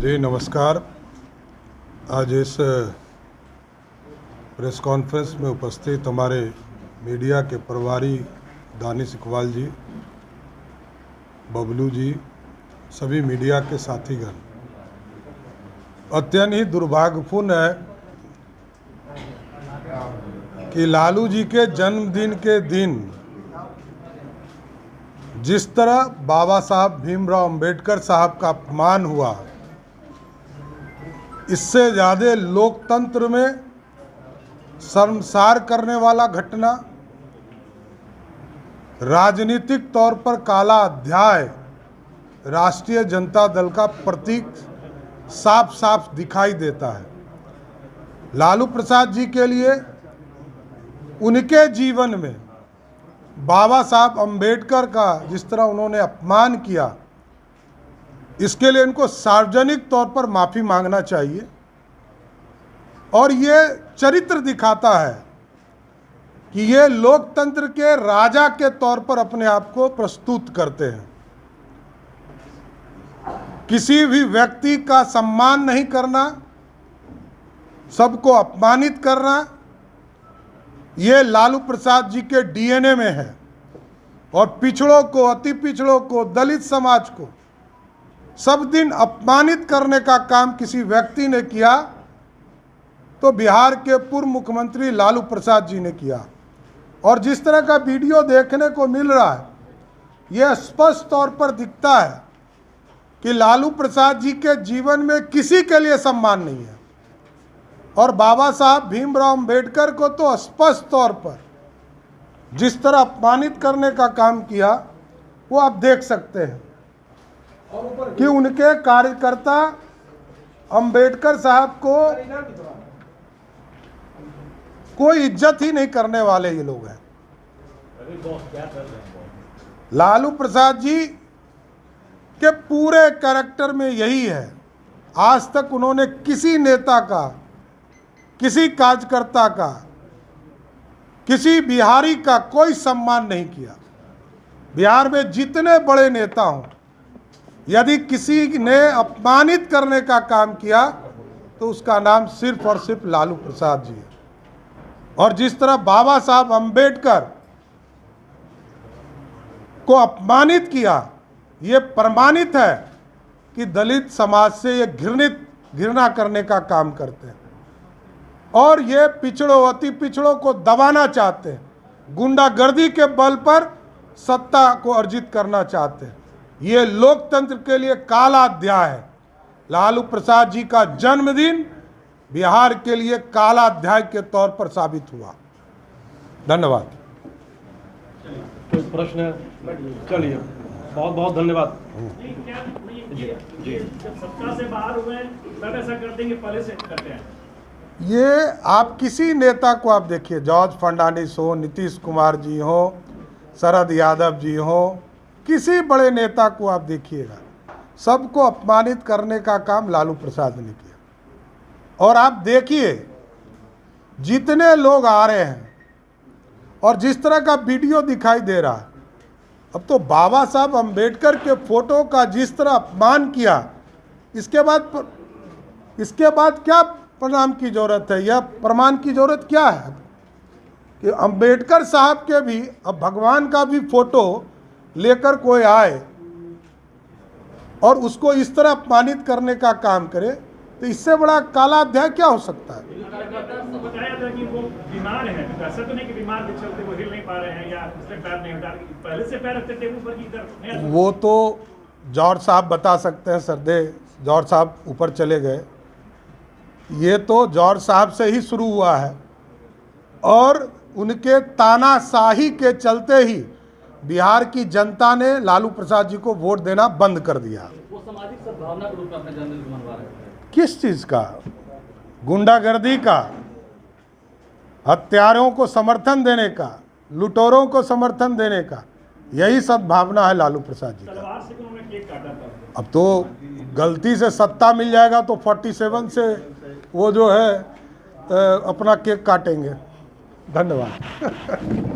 जी नमस्कार। आज इस प्रेस कॉन्फ्रेंस में उपस्थित हमारे मीडिया के प्रभारी दानिश इकबाल जी, बबलू जी, सभी मीडिया के साथीगण, अत्यंत ही दुर्भाग्यपूर्ण है कि लालू जी के जन्मदिन के दिन जिस तरह बाबा साहब भीमराव अंबेडकर साहब का अपमान हुआ, इससे ज़्यादा लोकतंत्र में शर्मसार करने वाला घटना, राजनीतिक तौर पर काला अध्याय राष्ट्रीय जनता दल का प्रतीक साफ साफ दिखाई देता है। लालू प्रसाद जी के लिए उनके जीवन में बाबा साहब अंबेडकर का जिस तरह उन्होंने अपमान किया, इसके लिए इनको सार्वजनिक तौर पर माफ़ी मांगना चाहिए। और ये चरित्र दिखाता है कि ये लोकतंत्र के राजा के तौर पर अपने आप को प्रस्तुत करते हैं। किसी भी व्यक्ति का सम्मान नहीं करना, सबको अपमानित करना, ये लालू प्रसाद जी के डीएनए में है। और पिछड़ों को, अति पिछड़ों को, दलित समाज को सब दिन अपमानित करने का काम किसी व्यक्ति ने किया तो बिहार के पूर्व मुख्यमंत्री लालू प्रसाद जी ने किया। और जिस तरह का वीडियो देखने को मिल रहा है, यह स्पष्ट तौर पर दिखता है कि लालू प्रसाद जी के जीवन में किसी के लिए सम्मान नहीं है। और बाबा साहब भीमराव अंबेडकर को तो स्पष्ट तौर पर जिस तरह अपमानित करने का काम किया, वो आप देख सकते हैं कि उनके कार्यकर्ता अंबेडकर साहब को कोई इज्जत ही नहीं करने वाले ये लोग हैं। लालू प्रसाद जी के पूरे कैरेक्टर में यही है। आज तक उन्होंने किसी नेता का, किसी कार्यकर्ता का, किसी बिहारी का कोई सम्मान नहीं किया। बिहार में जितने बड़े नेता हों, यदि किसी ने अपमानित करने का काम किया तो उसका नाम सिर्फ और सिर्फ लालू प्रसाद जी है। और जिस तरह बाबा साहब अंबेडकर को अपमानित किया, ये प्रमाणित है कि दलित समाज से ये घृणा करने का काम करते हैं। और ये पिछड़ों, अति पिछड़ों को दबाना चाहते हैं, गुंडागर्दी के बल पर सत्ता को अर्जित करना चाहते हैं। ये लोकतंत्र के लिए काला अध्याय है। लालू प्रसाद जी का जन्मदिन बिहार के लिए काला अध्याय के तौर पर साबित हुआ। धन्यवाद। कोई प्रश्न? चलिए, बहुत बहुत धन्यवाद। जब सत्ता से बाहर हुए तब ऐसा करते हैं कि पहले से करते हैं? ये आप किसी नेता को आप देखिए, जॉर्ज फर्नांडिस हो, नीतीश कुमार जी हो, शरद यादव जी हो, किसी बड़े नेता को आप देखिएगा, सबको अपमानित करने का काम लालू प्रसाद ने किया। और आप देखिए जितने लोग आ रहे हैं और जिस तरह का वीडियो दिखाई दे रहा है, अब तो बाबा साहब अंबेडकर के फोटो का जिस तरह अपमान किया, इसके बाद क्या प्रणाम की जरूरत है, यह प्रमाण की जरूरत क्या है कि अंबेडकर साहब के भी, अब भगवान का भी फोटो लेकर कोई आए और उसको इस तरह अपमानित करने का काम करे, तो इससे बड़ा काला अध्याय क्या हो सकता है? बताया था कि वो बीमार है, ऐसा तो नहीं कि बीमार के चलते वो हिल नहीं पा रहे हैं या उससे पैर नहीं उठा, पहले से पैर रखते टेबल पर की तरफ। वो तो जॉर्ज साहब बता सकते हैं। सरदे जॉर्ज साहब ऊपर चले गए। ये तो जॉर्ज साहब से ही शुरू हुआ है और उनके तानाशाही के चलते ही बिहार की जनता ने लालू प्रसाद जी को वोट देना बंद कर दिया। वो सामाजिक सद्भावना के रूप में अपने जन्मदिन मनवा रहे हैं। किस चीज़ का? गुंडागर्दी का, हत्यारों को समर्थन देने का, लुटेरों को समर्थन देने का, यही सद्भावना है लालू प्रसाद जी का। तलवार से उन्होंने केक काटा था। अब तो गलती से सत्ता मिल जाएगा तो 47 से वो जो है अपना केक काटेंगे। धन्यवाद।